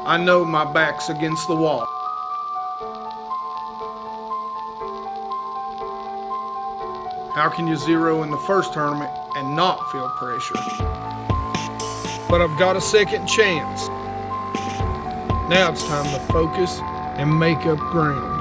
I know my back's against the wall. How can you zero in the first tournament and not feel pressure? But I've got a second chance. Now it's time to focus and make up ground.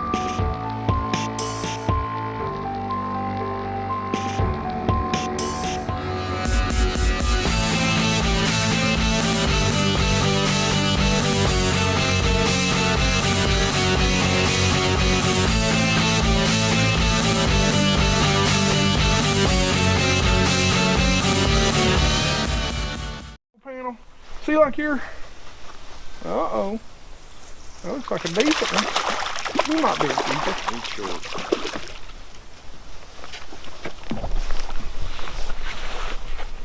Panel. See, like here. Uh-oh. That looks like a decent one. He might be a keeper. He's short.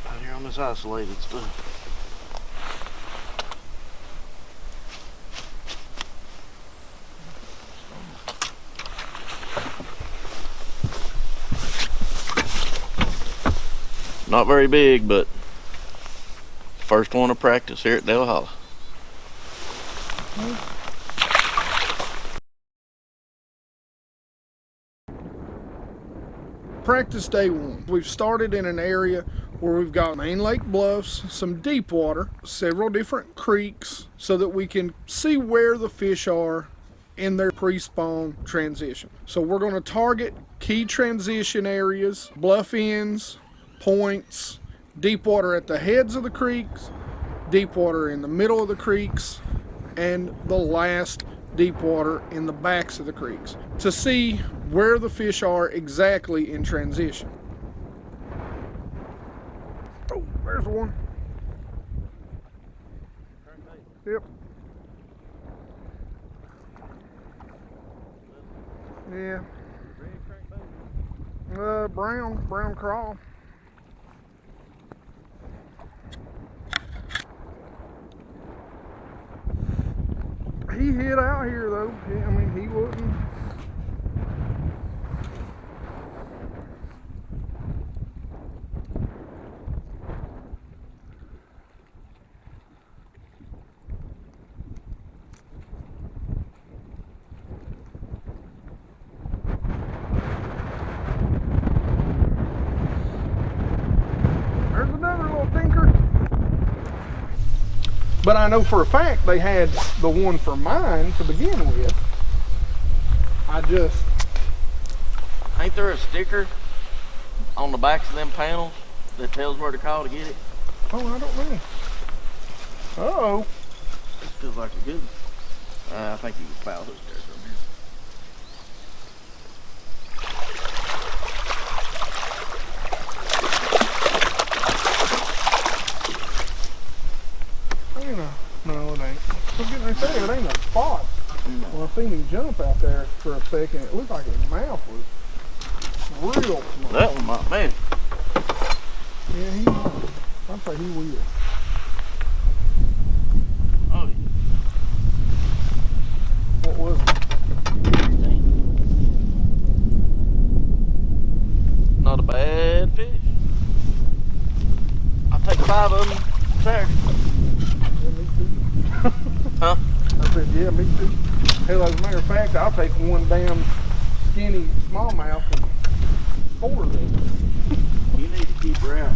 Out here on this isolated stuff. Not very big, but first one of practice here at Dale Hollow. Practice day one. We've started in an area where we've got main lake bluffs, some deep water, several different creeks, so that we can see where the fish are in their pre-spawn transition. So we're going to target key transition areas, bluff ends, points, deep water at the heads of the creeks, deep water in the middle of the creeks, and the last deep water in the backs of the creeks to see where the fish are exactly in transition. Oh, there's one. Yep. Yeah. Brown crawl. He hit out here though. Yeah, I mean, he wouldn't. There's another little tinker. But I know for a fact they had the one for mine to begin with. Ain't there a sticker on the backs of them panels that tells where to call to get it? Oh, I don't know. Uh-oh. This feels like a good one. I think he was foul hooked there from here. No, it ain't. I was getting ready to say, it ain't a spot. When I seen him jump out there for a second, it looked like his mouth was real small. That one might be. Yeah, he might. I'd say he will. Oh, yeah. What was it? Not a bad fish. I'll take 5 of them Saturday. Yeah, me too. Huh? I said, yeah, me too. Hell, as a matter of fact, I'll take one damn skinny smallmouth and 4 of them. You need to keep her out.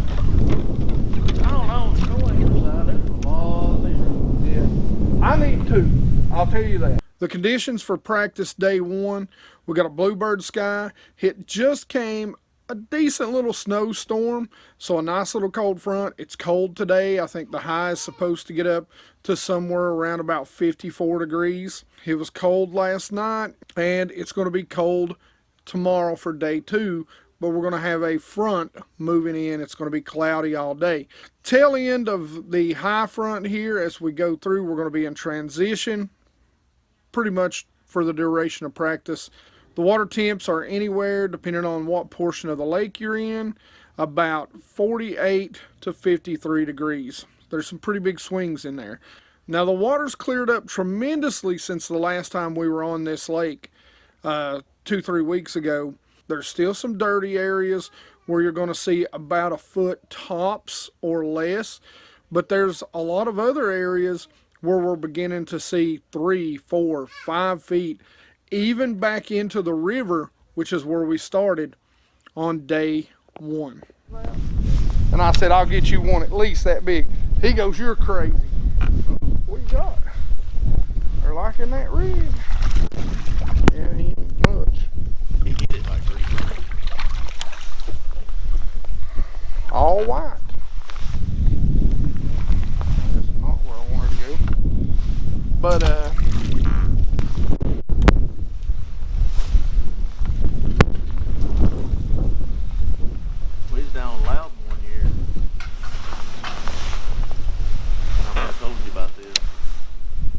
I don't know, go on the other side, there's a lot of fish. Yeah, I need 2. I'll tell you that. The conditions for practice day one, we got a bluebird sky. It just came a decent little snowstorm, so a nice little cold front. It's cold today. I think the high is supposed to get up to somewhere around about 54 degrees. It was cold last night, and it's going to be cold tomorrow for day 2, but we're going to have a front moving in. It's going to be cloudy all day. Tail end of the high front here, as we go through, we're going to be in transition pretty much for the duration of practice. The water temps are anywhere, depending on what portion of the lake you're in, about 48 to 53 degrees. There's some pretty big swings in there. Now the water's cleared up tremendously since the last time we were on this lake 2-3 weeks ago. There's still some dirty areas where you're going to see about a foot tops or less, but there's a lot of other areas where we're beginning to see 3, 4, 5 feet, even back into the river, which is where we started on day 1. And I said, I'll get you one at least that big. He goes, you're crazy. What you got? They're liking that rig. Yeah, he ain't much. He hit it like 3 times. All white. That's not where I wanted to go. But we was down in Loudon one year. I might have told you about this.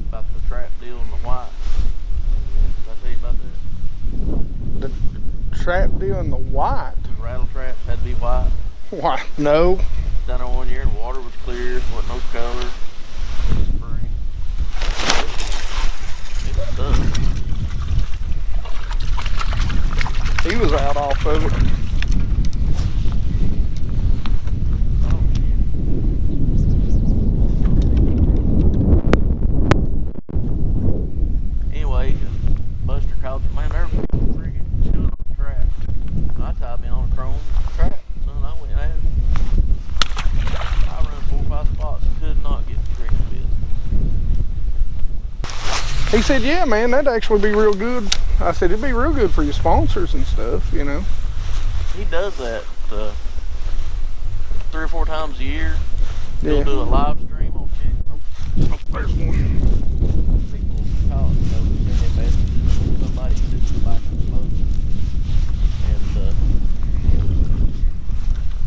About the trap deal and the white. Did I tell you about that? the trap deal in the white. The rattle traps had to be white. Why? No. Down there one year and the water was clear, wasn't no color. It was spring. It was tough. He was out off of it. Anyway, Buster called me, man, they're freaking chewing on the trap. I tied me on a chrome trap, son. I went at it. I run 4 or 5 spots, could not get the freaking bit. He said, yeah, man, that'd actually be real good. I said, it'd be real good for your sponsors and stuff, you know. He does that 3 or 4 times a year. He'll Yeah. do a live stream on TikTok. Oh, there's one. People call it, send their messages to somebody sits in the back of the boat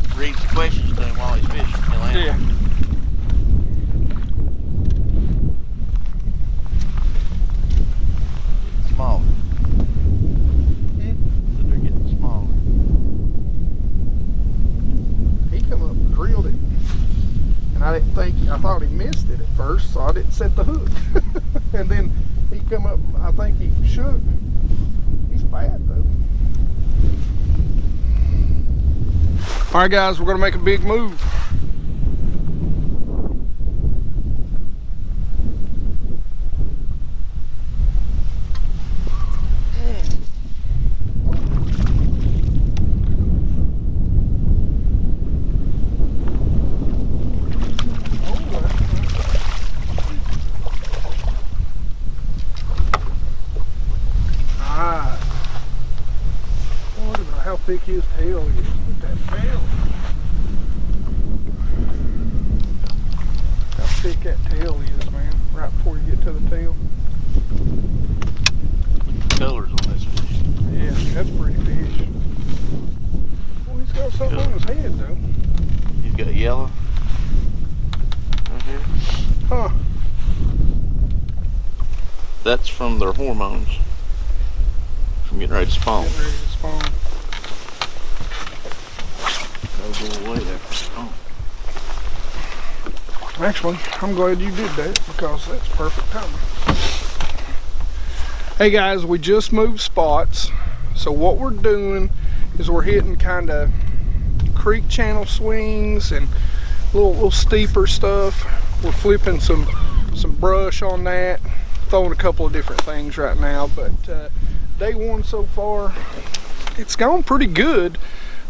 and reads the questions to him while he's fishing. He'll answer. Yeah. Getting smaller. So they're getting smaller. He come up and drilled it. And I didn't think, I thought he missed it at first, so I didn't set the hook. And then he come up, I think he shook. He's fat though. All right, guys, we're gonna make a big move. How thick his tail is. Look at that tail. How thick that tail is, man. Right before you get to the tail. Look at the colors on this fish. Yeah, that's a pretty fish. Well, he's got something on his head, though. He's got yellow. Right here. Huh. That's from their hormones. From getting ready to spawn. Getting ready to spawn. They'll go away after spawn. Actually, I'm glad you did that because that's perfect timing. Hey guys, we just moved spots. So what we're doing is we're hitting kind of creek channel swings and little steeper stuff. We're flipping some brush on that, throwing a couple of different things right now. But day 1 so far, it's gone pretty good.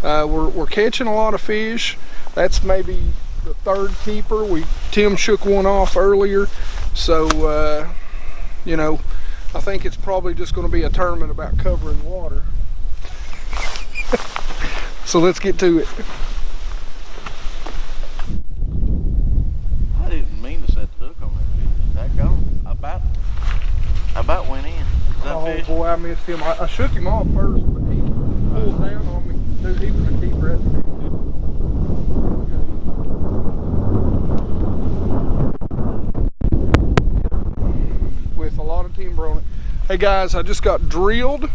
We're catching a lot of fish. That's maybe the 3rd keeper. Tim shook one off earlier, so you know, I think it's probably just going to be a tournament about covering water. So let's get to it. I didn't mean to set the hook on that fish. That gone. I about went in. Is that Oh fish? boy, I missed him. I shook him off first, but he pulled down on me. Dude, he was a keeper at the fish. With a lot of timber on it. Hey guys, I just got drilled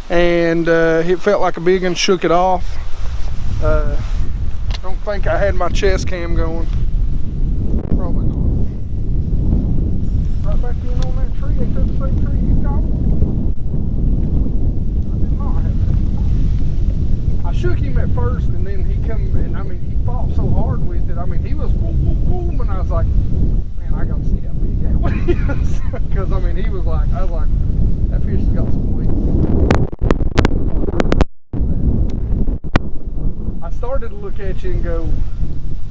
and it felt like a big one, shook it off. Don't think I had my chest cam going. Probably not. Right back in on that tree. Ain't that the same tree you caught him? I did not have that. I shook him at first and then he come and I mean he fought so hard with it. I mean he was boom boom boom and I was like, man, I gotta see that big. Because I mean, he was like, I was like, that fish has got some weight. I started to look at you and go,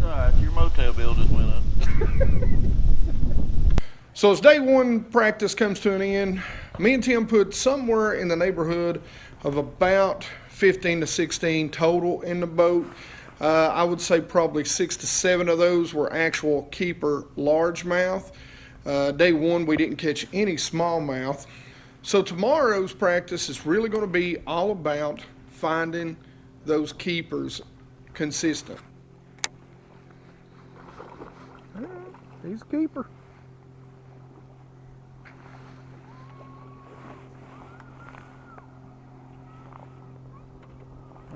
alright, your motel bill just went up. so as day one practice comes to an end, me and Tim put somewhere in the neighborhood of about 15 to 16 total in the boat. I would say probably 6 to 7 of those were actual keeper largemouth. Day one, we didn't catch any smallmouth. So tomorrow's practice is really going to be all about finding those keepers consistent. He's a keeper.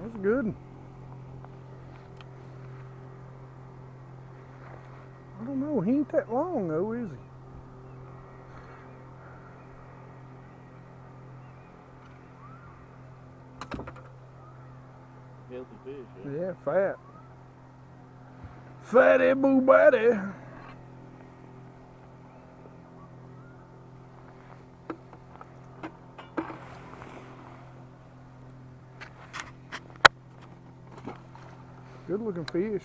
That's good. I don't know, he ain't that long though, is he? Healthy fish, Yeah, fat. Fatty boo batty. Good looking fish.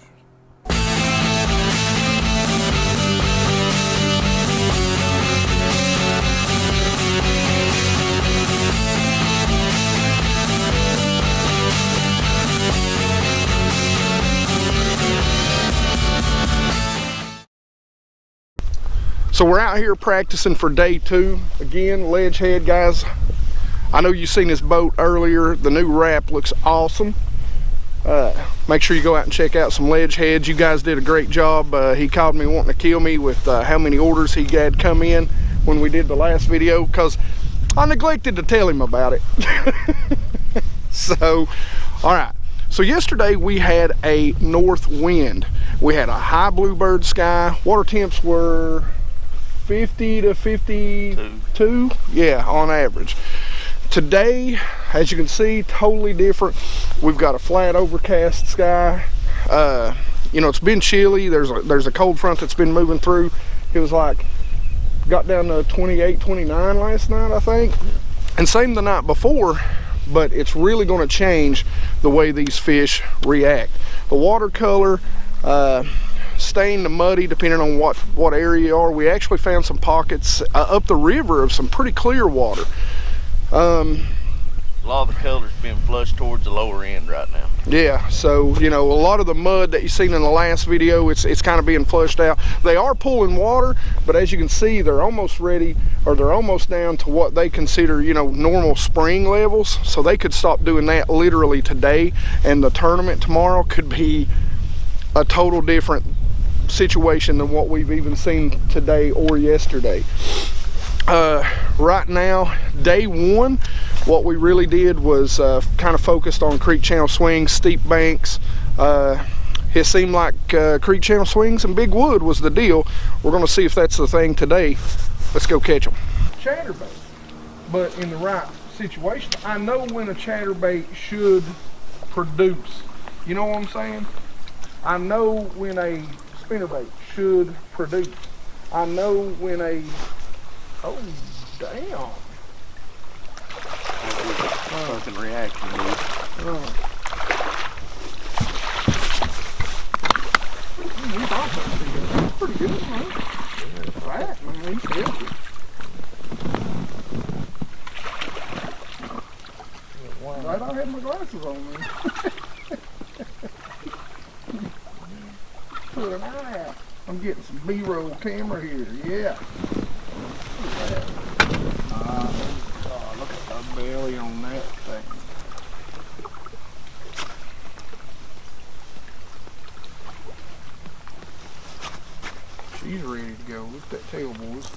So we're out here practicing for day two. Again, ledge head, guys. I know you've seen this boat earlier. The new wrap looks awesome. Make sure you go out and check out some ledge heads. You guys did a great job. He called me wanting to kill me with how many orders he had come in when we did the last video, because I neglected to tell him about it. So, all right. So yesterday we had a north wind. We had a high bluebird sky. Water temps were 50 to 52, yeah, on average. Today, as you can see, totally different. We've got a flat overcast sky. You know, it's been chilly. There's a cold front that's been moving through. It was like, got down to 28, 29 last night, I think. And same the night before, but it's really going to change the way these fish react. The watercolor, staying the muddy, depending on what area you are. We actually found some pockets up the river of some pretty clear water. A lot of the color's being flushed towards the lower end right now. Yeah, so you know, a lot of the mud that you've seen in the last video, it's kind of being flushed out. They are pulling water, but as you can see, they're almost ready, or they're almost down to what they consider, you know, normal spring levels. So they could stop doing that literally today, and the tournament tomorrow could be a total different situation than what we've even seen today or yesterday. Right now, day one, what we really did was kind of focused on creek channel swings, steep banks. It seemed like creek channel swings and big wood was the deal. We're going to see if that's the thing today. Let's go catch them. Chatterbait, but in the right situation. I know when a chatterbait should produce. You know what I'm saying? I know when a spinnerbait should produce. I know when a, oh damn. Fucking reaction, dude. He's pretty good, man. Yeah, fat, man. He's healthy. Right, I had my glasses on, man. Put an eye out. I'm getting some B-roll camera here. Yeah. Look at that. Oh, look at the belly on that thing. She's ready to go. Look at that tail, boys.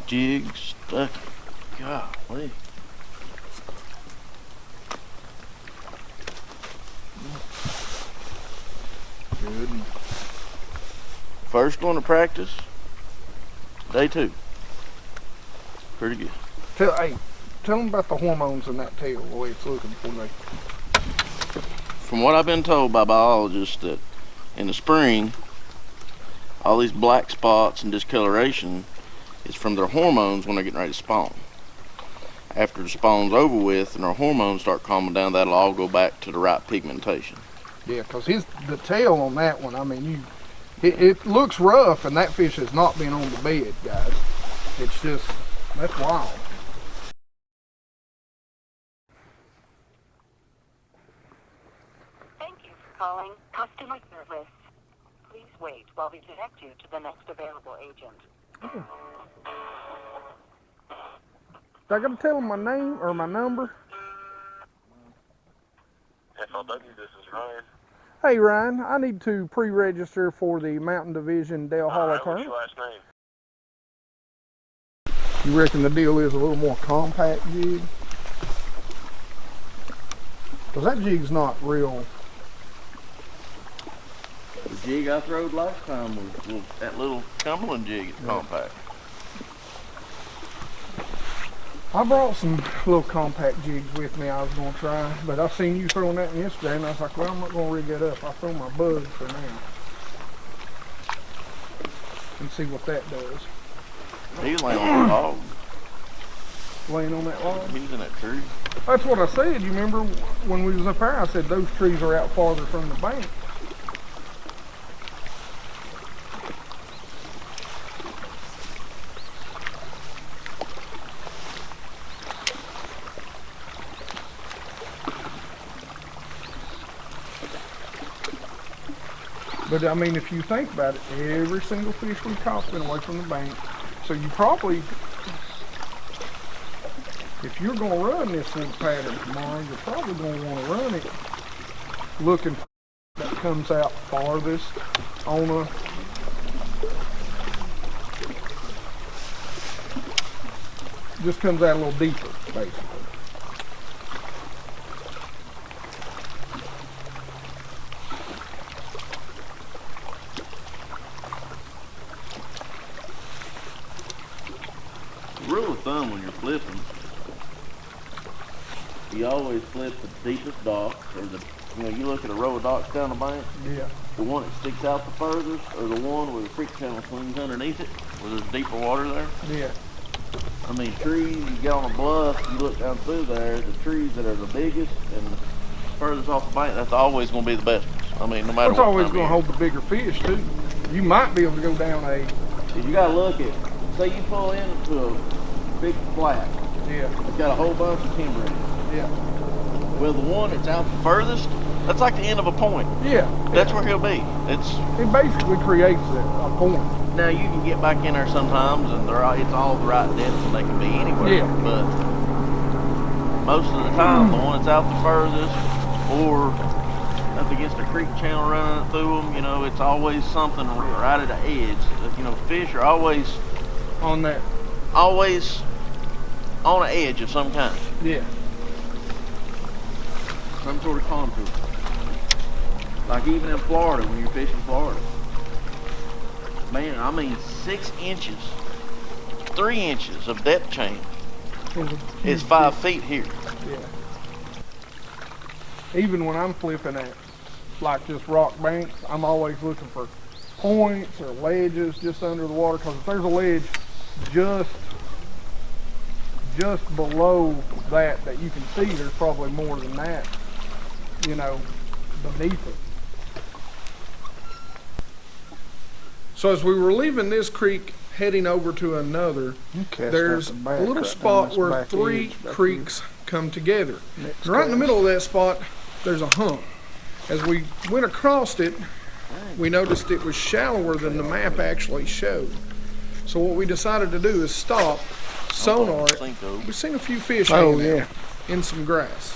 Jig stuck. Golly. Good. First one to practice, day two. Pretty good. Tell them about the hormones in that tail, the way it's looking for me. From what I've been told by biologists, that in the spring, all these black spots and discoloration is from their hormones when they're getting ready to spawn. After the spawn's over with and their hormones start calming down, that'll all go back to the right pigmentation. Yeah, because the tail on that one, I mean, it looks rough, and that fish has not been on the bed, guys. It's just, that's wild. Thank you for calling customer service. Please wait while we connect you to the next available agent. Oh. I gotta tell them my name or my number? FLW, this is Ryan. Hey Ryan, I need to pre-register for the Mountain Division Dale Hollow What's tournament. your last name? You reckon the deal is a little more compact jig? Because that jig's not real. The jig I throwed last time was that little Cumberland jig. It's compact. I brought some little compact jigs with me I was going to try, but I seen you throwing that one yesterday, and I was like, well, I'm not going to rig it up. I'll throw my bug for now. And see what that does. He's laying on the log. Laying on that log? He's in that tree. That's what I said. You remember when we was up there, I said those trees are out farther from the bank. But I mean, if you think about it, every single fish we caught's been away from the bank. So you probably, if you're going to run this little pattern tomorrow, you're probably going to want to run it looking for that comes out farthest on a, just comes out a little deeper, basically. Rule of thumb when you're flipping, you always flip the deepest dock, or you look at a row of docks down the bank. Yeah. The one that sticks out the furthest, or the one where the creek channel swings underneath it, where there's deeper water there. Yeah. I mean, trees, you get on a bluff, you look down through there, the trees that are the biggest and the furthest off the bank, that's always going to be the best ones. I mean, no matter It's what. always going to hold the bigger fish, too. You might be able to go down a... You got to look at, say you pull into a big flat. Yeah. It's got a whole bunch of timber in it. Yeah. Well, the one that's out the furthest, that's like the end of a point. Yeah. That's where he'll be. It basically creates a point. Now you can get back in there sometimes, and it's all the right depth, and they can be anywhere. Yeah. But most of the time, the one that's out the furthest, or up against a creek channel running through them, it's always something right at the edge. Fish are always On that. always on an edge of some kind. Yeah. Some sort of contour. Like even in Florida, when you're fishing Florida. Man, I mean 6 inches, 3 inches of depth change is 5 feet here. Yeah. Even when I'm flipping at like just rock banks, I'm always looking for points or ledges just under the water, because if there's a ledge just below that you can see, there's probably more than that, beneath it. So as we were leaving this creek heading over to another, there's a little spot where 3 creeks come together. And right in the middle of that spot, there's a hump. As we went across it, we noticed it was shallower than the map actually showed. So what we decided to do is stop, sonar it. We've seen a few fish hanging out in some grass.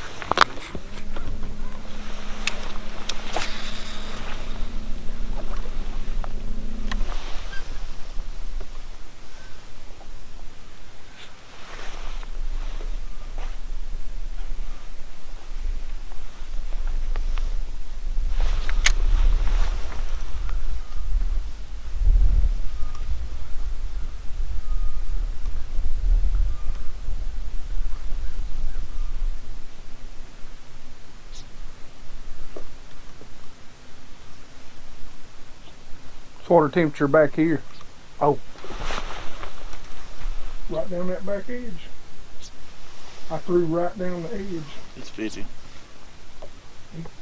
Water temperature back here. Oh. right down that back edge. I threw right down the edge. It's 50.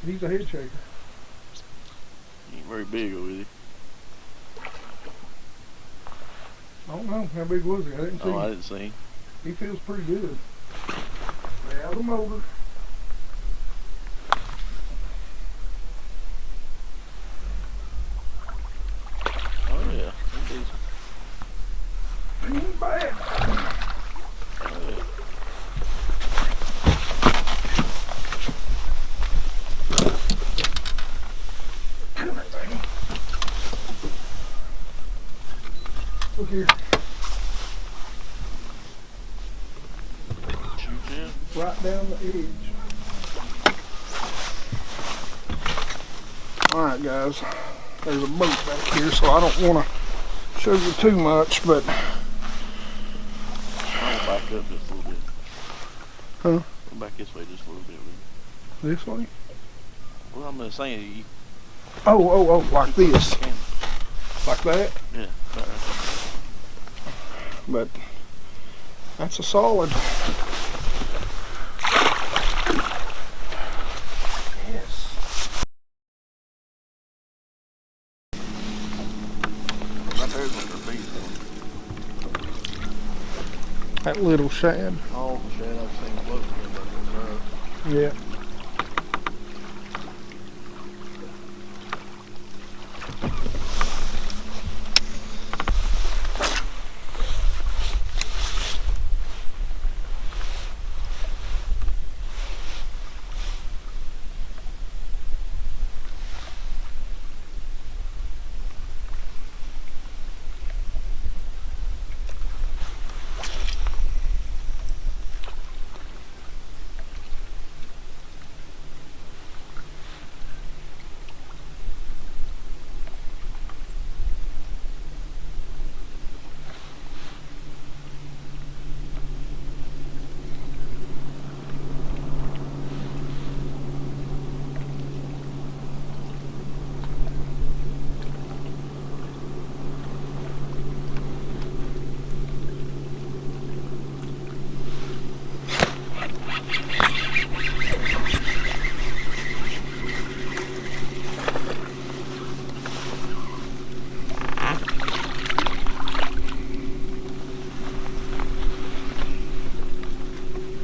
He's a head shaker. He ain't very big over there. I don't know. How big was he? I didn't see. Oh, I didn't see him. He feels pretty good. Now the motor. Oh, yeah. He's decent. He ain't bad. Oh, yeah. Come on, baby. Look here. Shoot him. Right down the edge. Alright guys, there's a boat back here, so I don't want to show you too much, but... I'll back up just a little bit. Huh? Go back this way just a little bit. This way? Well, I'm just saying, you Oh, like this. can. Like that? Yeah, right there. But that's a solid. Yes. Right there's what they're feeding on. That little shad. All the shad I've seen floating in back there. Yeah.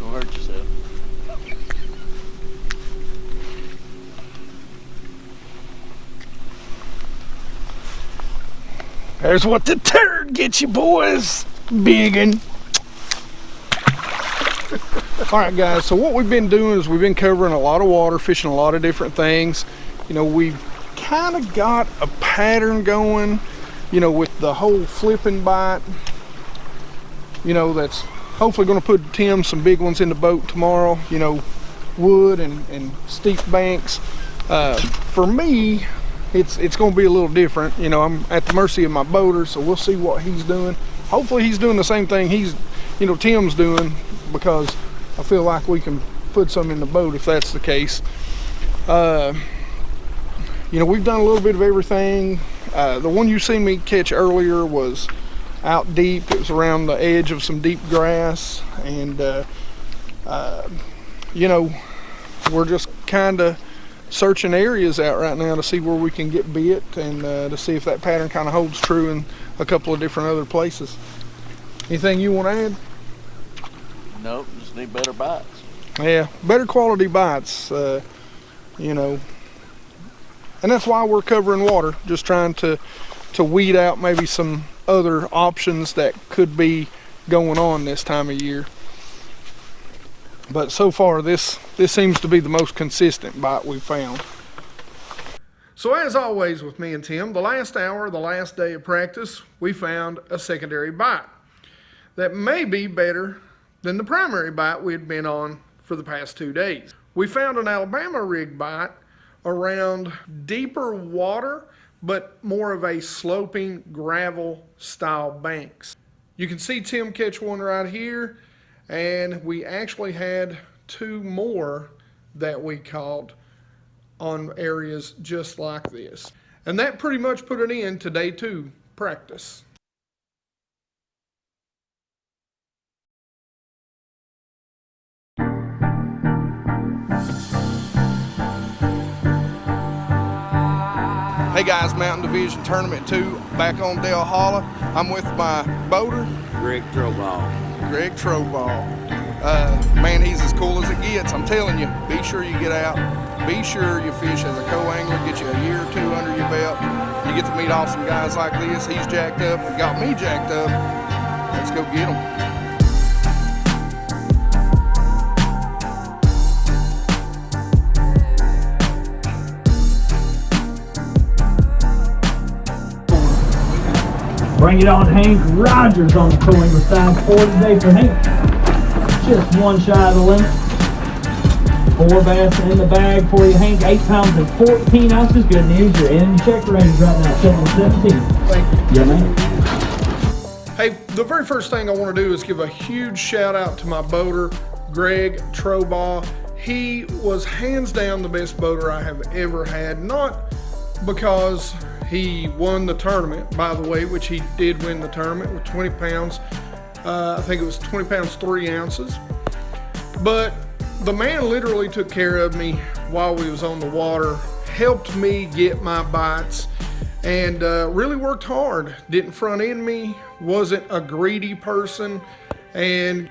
Don't hurt yourself. There's what the turd gets you, boys. Biggin'. Alright guys, so what we've been doing is we've been covering a lot of water, fishing a lot of different things. You know, we've kind of got a pattern going, you know, with the whole flipping bite. You know, that's hopefully going to put Tim some big ones in the boat tomorrow. You know, wood and steep banks. For me, it's going to be a little different. You know, I'm at the mercy of my boater, so we'll see what he's doing. Hopefully he's doing the same thing Tim's doing, because I feel like we can put some in the boat if that's the case. You know, we've done a little bit of everything. The one you seen me catch earlier was out deep. It was around the edge of some deep grass, and you know, we're just kind of searching areas out right now to see where we can get bit, and to see if that pattern kind of holds true in a couple of different other places. Anything you want to add? Nope, just need better bites. Yeah, better quality bites, you know, and that's why we're covering water, just trying to weed out maybe some other options that could be going on this time of year. But so far this seems to be the most consistent bite we've found. So as always with me and Tim, the last hour, the last day of practice, we found a secondary bite that may be better than the primary bite we had been on for the past 2 days. We found an Alabama rig bite around deeper water, but more of a sloping gravel style banks. You can see Tim catch one right here, and we actually had 2 more that we caught on areas just like this. And that pretty much put an end to day 2 practice. Hey guys, Mountain Division Tournament 2 back on Dale Holla. I'm with my boater, Greg Troball. Greg Troball. Man, he's as cool as it gets. I'm telling you, be sure you get out. Be sure you fish as a co-angler. Get you a year or two under your belt. You get to meet awesome guys like this. He's jacked up. He got me jacked up. Let's go get him. Bring it on, Hank Rogers on the co-angler side for today for Hank. Just one shy of the limit. 4 bass in the bag for you, Hank. 8 pounds and 14 ounces. Good news, you're in check range right now, 7-17. Thank you. Yeah, man. Hey, the very first thing I want to do is give a huge shout out to my boater, Greg Troball. He was hands down the best boater I have ever had. Not because he won the tournament, by the way, which he did win the tournament with 20 pounds. I think it was 20 pounds, 3 ounces. But the man literally took care of me while we was on the water, helped me get my bites, and really worked hard. Didn't front end me, wasn't a greedy person, and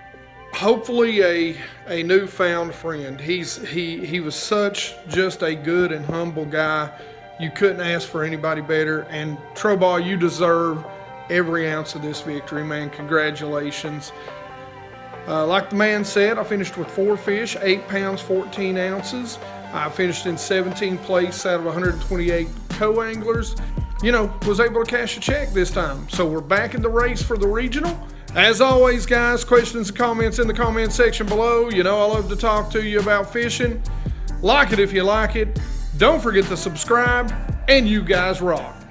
hopefully a newfound friend. He was such just a good and humble guy. You couldn't ask for anybody better. And Troball, you deserve every ounce of this victory, man. Congratulations. Like the man said, I finished with 4 fish, 8 pounds, 14 ounces. I finished in 17th place out of 128 co-anglers. You know, was able to cash a check this time. So we're back in the race for the regional. As always, guys, questions and comments in the comment section below. You know I love to talk to you about fishing. Like it if you like it. Don't forget to subscribe, and you guys rock.